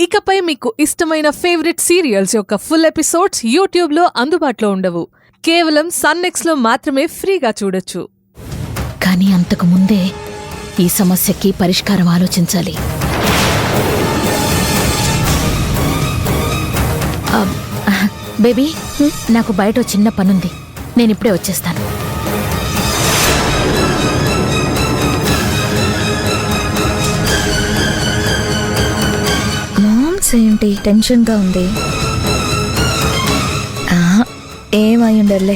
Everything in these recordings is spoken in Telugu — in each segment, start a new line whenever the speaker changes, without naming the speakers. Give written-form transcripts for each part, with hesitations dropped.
ఇకపై మీకు ఇష్టమైన ఫేవరెట్ సీరియల్స్ యొక్క ఫుల్ ఎపిసోడ్స్ యూట్యూబ్లో అందుబాటులో ఉండవు. కేవలం సన్నెక్స్లో మాత్రమే ఫ్రీగా చూడొచ్చు.
కానీ అంతకు ముందే ఈ సమస్యకి పరిష్కారం ఆలోచించాలి. బేబీ, నాకు బయట చిన్న పనుంది, నేనిప్పుడే వచ్చేస్తాను.
ఏంటి టెన్షన్గా ఉంది? ఏమై ఉండర్లే,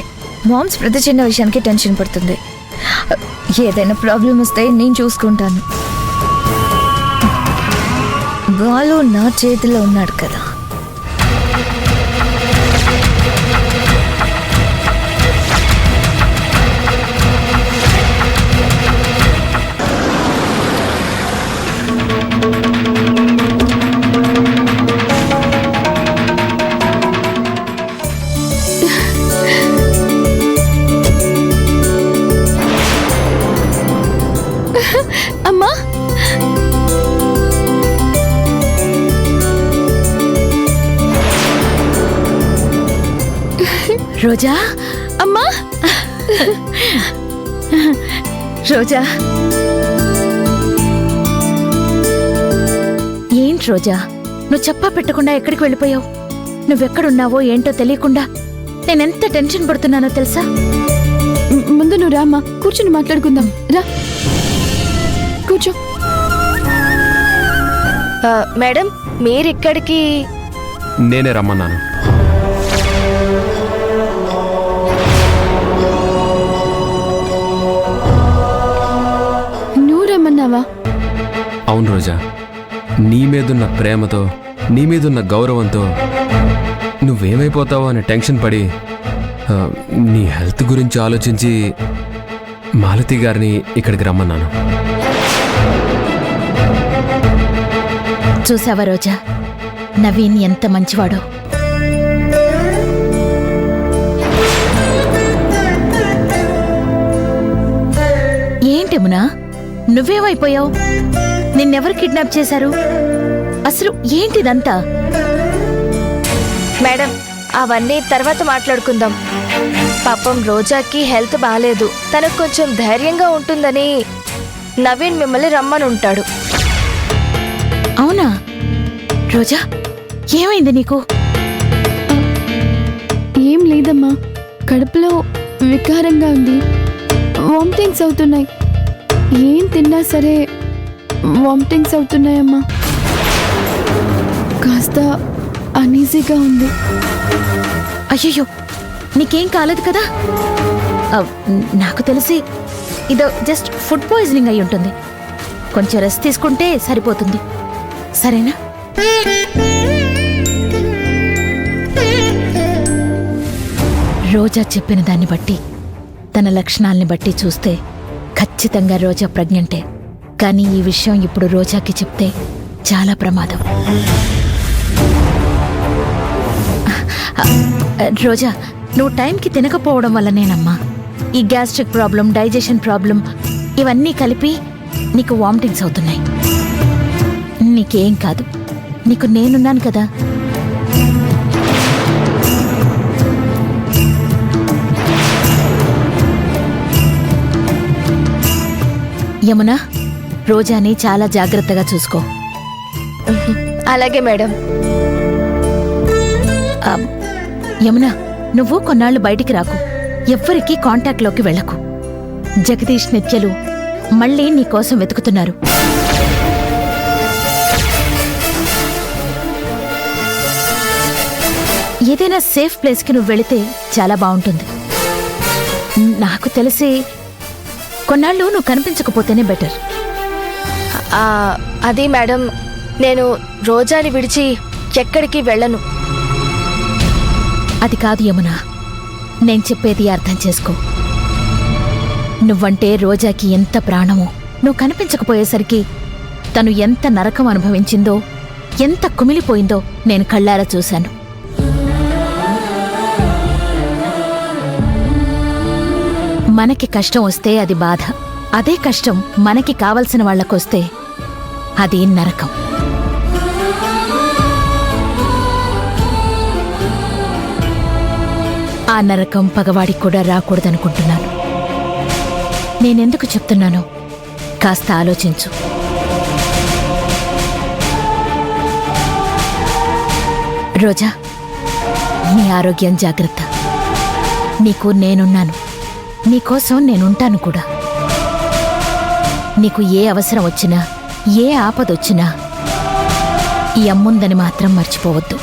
మామ్స్ ప్రతి చిన్న విషయానికి టెన్షన్ పడుతుంది. ఏదైనా ప్రాబ్లం వస్తే నేను చూసుకుంటాను. బాలు నా చేతిలో ఉన్నాడు కదా.
అమ్మా, రోజా, అమ్మా, రోజా. ఏంటి రోజా, నువ్వు చెప్పా పెట్టకుండా ఎక్కడికి వెళ్ళిపోయావు? నువ్వెక్కడున్నావో ఏంటో తెలియకుండా నేనెంత టెన్షన్ పడుతున్నానో తెలుసా?
ముందు నువ్వు రామ్మా, కూర్చుని మాట్లాడుకుందాం. రా, కూర్చో.
మేడం, మీరిక్కడికి?
నేనే రమ్మన్నాను.
నువ్వు రమ్మన్నావా?
అవును రోజా, నీ మీదున్న ప్రేమతో, నీ మీదున్న గౌరవంతో నువ్వేమైపోతావో అని టెన్షన్ పడి నీ హెల్త్ గురించి ఆలోచించి మాలతి గారిని ఇక్కడికి రమ్మన్నాను.
చూసావా రోజా, నవీన్ ఎంత మంచివాడో. ఏంటమునా, నువ్వేమైపోయావు? నిన్నెవరు కిడ్నాప్ చేశారు? అసలు ఏంటిదంతా?
మేడం, అవన్నీ తర్వాత మాట్లాడుకుందాం. పాపం రోజాకి హెల్త్ బాగాలేదు, తనకు కొంచెం ధైర్యంగా ఉంటుందని నవీన్ మిమ్మల్ని రమ్మని ఉంటాడు.
అవునా? రోజా, ఏమైంది నీకు?
ఏం లేదమ్మా, కడుపులో వికారంగా ఉంది, వామిటింగ్స్ అవుతున్నాయి. ఏం తిన్నా సరే వామిటింగ్స్ అవుతున్నాయమ్మా. కాస్త అనీజీగా ఉంది.
అయ్యయ్యో, నీకేం కాలేదు కదా? నాకు తెలిసి ఇదో జస్ట్ ఫుడ్ పాయిజనింగ్ అయి ఉంటుంది. కొంచెం రెస్ట్ తీసుకుంటే సరిపోతుంది, సరేనా? రోజా చెప్పిన దాన్ని బట్టి, తన లక్షణాల్ని బట్టి చూస్తే ఖచ్చితంగా రోజా ప్రెగ్నెంటే. కానీ ఈ విషయం ఇప్పుడు రోజాకి చెప్తే చాలా ప్రమాదం. రోజా, నువ్వు టైంకి తినకపోవడం వల్లనేనమ్మా ఈ గ్యాస్ట్రిక్ ప్రాబ్లం, డైజెషన్ ప్రాబ్లం ఇవన్నీ కలిపి నీకు వామిటింగ్స్ అవుతున్నాయి. నీకేం కాదు, నీకు నేనున్నాను కదా. యమునా, రోజాని చాలా జాగ్రత్తగా చూసుకో.
అలాగే మేడం.
యమునా, నువ్వు కొన్నాళ్ళు బయటికి రాకు, ఎవ్వరికీ కాంటాక్ట్లోకి వెళ్ళకు. జగదీష్, నిత్యలు మళ్ళీ నీకోసం వెతుకుతున్నారు. ఏదైనా సేఫ్ ప్లేస్కి నువ్వు వెళితే చాలా బాగుంటుంది. నాకు తెలిసి కొన్నాళ్ళు నువ్వు కనిపించకపోతేనే బెటర్.
అది మేడం, నేను రోజాని విడిచి ఎక్కడికి వెళ్ళను.
అది కాదు యమునా, నేను చెప్పేది అర్థం చేసుకో. నువ్వంటే రోజాకి ఎంత ప్రాణమో. నువ్వు కనిపించకపోయేసరికి తను ఎంత నరకం అనుభవించిందో, ఎంత కుమిలిపోయిందో నేను కళ్ళారా చూశాను. మనకి కష్టం వస్తే అది బాధ, అదే కష్టం మనకి కావలసిన వాళ్లకొస్తే అది నరకం. ఆ నరకం పగవాడికి కూడా రాకూడదనుకుంటున్నాను. నేనెందుకు చెప్తున్నానో కాస్త ఆలోచించు. రోజా, నీ ఆరోగ్యం జాగ్రత్త. నీకు నేనున్నాను. నీకోసం నేనుంటాను కూడా. నీకు ఏ అవసరం వచ్చినా, ఏ ఆపదొచ్చినా ఈ అమ్ముందని మాత్రం మర్చిపోవద్దు.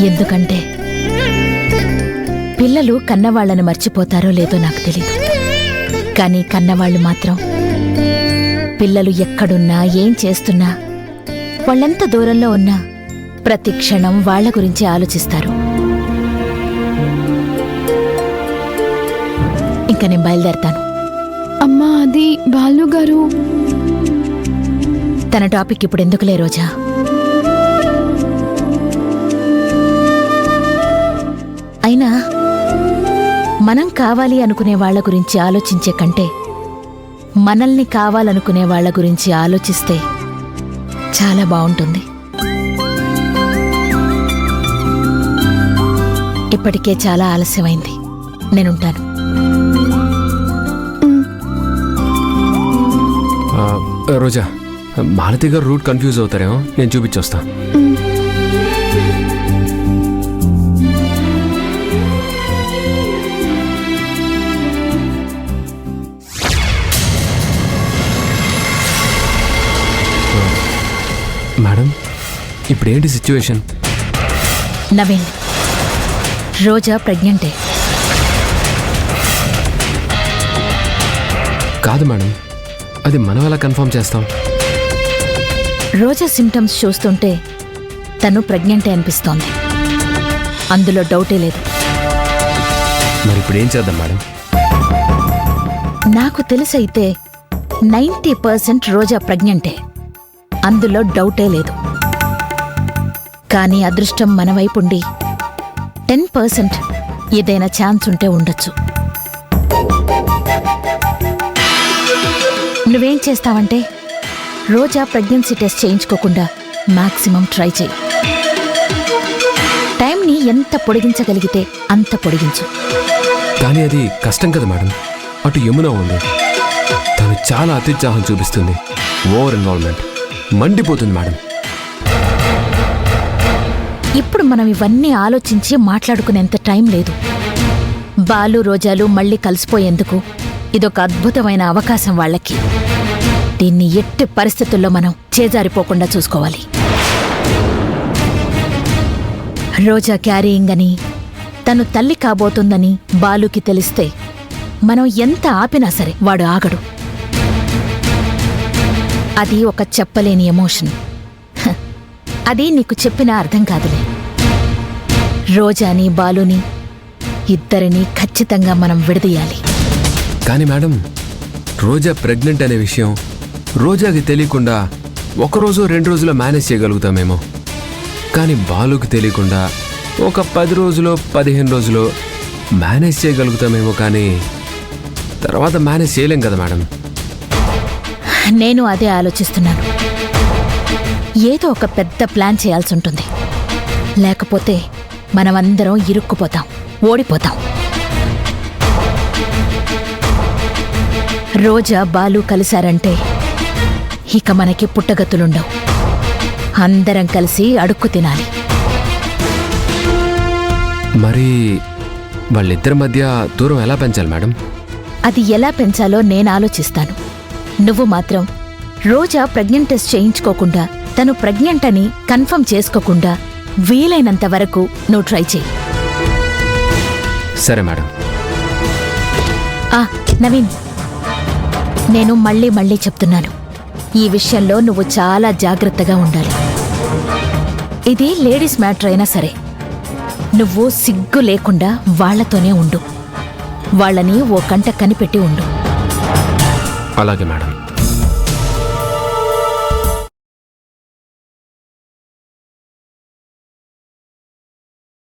ఎందుకంటే పిల్లలు కన్నవాళ్లను మర్చిపోతారో లేదో నాకు తెలీదు, కానీ కన్నవాళ్లు మాత్రం పిల్లలు ఎక్కడున్నా ఏం చేస్తున్నా వాళ్ళెంత దూరంలో ఉన్నా ప్రతి క్షణం వాళ్ల గురించి ఆలోచిస్తారు. ఇంకా నేను బయలుదేరతాను.
అమ్మా, అది బాలు గారు.
తన టాపిక్ ఇప్పుడు ఎందుకులే రోజా. అయినా మనం కావాలి అనుకునే వాళ్ల గురించి ఆలోచించే కంటే మనల్ని కావాలనుకునే వాళ్ల గురించి ఆలోచిస్తే చాలా బావుంటుంది. ఇప్పటికే చాలా ఆలస్యమైంది. నేనుంటాను.
రోజా, మాలతి గారు రూట్ కన్ఫ్యూజ్ అవుతారేమో, నేను చూపించొస్తా. మేడం, ఇప్పుడేంటి సిచ్యువేషన్?
నవీన్, రోజా ప్రెగ్నెంటే.
కాదు మేడం, అది మనం ఎలా కన్ఫర్మ్ చేస్తాం?
రోజా సిమ్టమ్స్ చూస్తుంటే తను ప్రెగ్నెంటే అనిపిస్తోంది. అందులో డౌటే లేదు.
మరి ఇప్పుడు ఏం చేద్దాం మేడం?
నాకు తెలిసైతే 90% రోజా ప్రెగ్నెంటే. అందులో డౌటే లేదు. కానీ అదృష్టం మన వైపుండి 10% ఏదైనా ఛాన్స్ ఉంటే ఉండొచ్చు. నువ్వేం చేస్తావంటే రోజా ప్రెగ్నెన్సీ టెస్ట్ చేయించుకోకుండా మాక్సిమం ట్రై చేయి. టైంని ఎంత పొడిగించగలిగితే అంత పొడిగించు.
కానీ అది కష్టం కదా మేడం. అటు యమున ఉంది, తను చాలా అత్యుత్సాహం చూపిస్తుంది. ఓవర్ ఇన్వాల్వ్మెంట్, మండిపోతుంది మేడం.
ఇప్పుడు మనం ఇవన్నీ ఆలోచించి మాట్లాడుకునేంత టైం లేదు. బాలు రోజాలు మళ్ళీ కలిసిపోయేందుకు ఇదొక అద్భుతమైన అవకాశం వాళ్ళకి. దీన్ని ఎట్టి పరిస్థితుల్లో మనం చేజారిపోకుండా చూసుకోవాలి. రోజా క్యారీయింగ్ అని, తను తల్లి కాబోతుందని బాలుకి తెలిస్తే మనం ఎంత ఆపినా సరే వాడు ఆగడు. అది ఒక చెప్పలేని ఎమోషన్. అది నీకు చెప్పినా అర్థం కాదులే. రోజాని బాలుని ఇద్దరిని ఖచ్చితంగా మనం విడదీయాలి.
కానీ మేడం, రోజా ప్రెగ్నెంట్ అనే విషయం రోజాకి తెలియకుండా ఒకరోజు 2 రోజుల్లో మేనేజ్ చేయగలుగుతామేమో. కానీ బాలుకి తెలియకుండా ఒక 10 రోజులో 15 రోజులో మేనేజ్ చేయగలుగుతామేమో. కానీ తర్వాత మేనేజ్ చేయలేం కదా మేడం.
నేను అదే ఆలోచిస్తున్నాను. ఏదో ఒక పెద్ద ప్లాన్ చేయాల్సి ఉంటుంది. లేకపోతే మనమందరం ఇరుక్కుపోతాం, ఓడిపోతాం. రోజా బాలు కలిశారంటే ఇక మనకి పుట్టగతులుండవు. అందరం కలిసి అడుక్కు తినాలి.
మరి వాళ్ళిద్దరి మధ్య దూరం ఎలా పెంచాలి మేడం?
అది ఎలా పెంచాలో నేను ఆలోచిస్తాను. నువ్వు మాత్రం రోజా ప్రెగ్నెంట్ టెస్ట్ చేయించుకోకుండా, తను ప్రెగ్నెంట్ అని కన్ఫర్మ్ చేసుకోకుండా వీలైనంత వరకు నువ్వు ట్రై చేయి.
సరే మేడం.
నవీన్, నేను మళ్ళీ చెప్తున్నాను, ఈ విషయంలో నువ్వు చాలా జాగ్రత్తగా ఉండాలి. ఇది లేడీస్ మ్యాటర్ అయినా సరే నువ్వు సిగ్గు లేకుండా వాళ్లతోనే ఉండు. వాళ్ళని ఓ కంట కనిపెట్టి ఉండు.
అలాగే మేడం.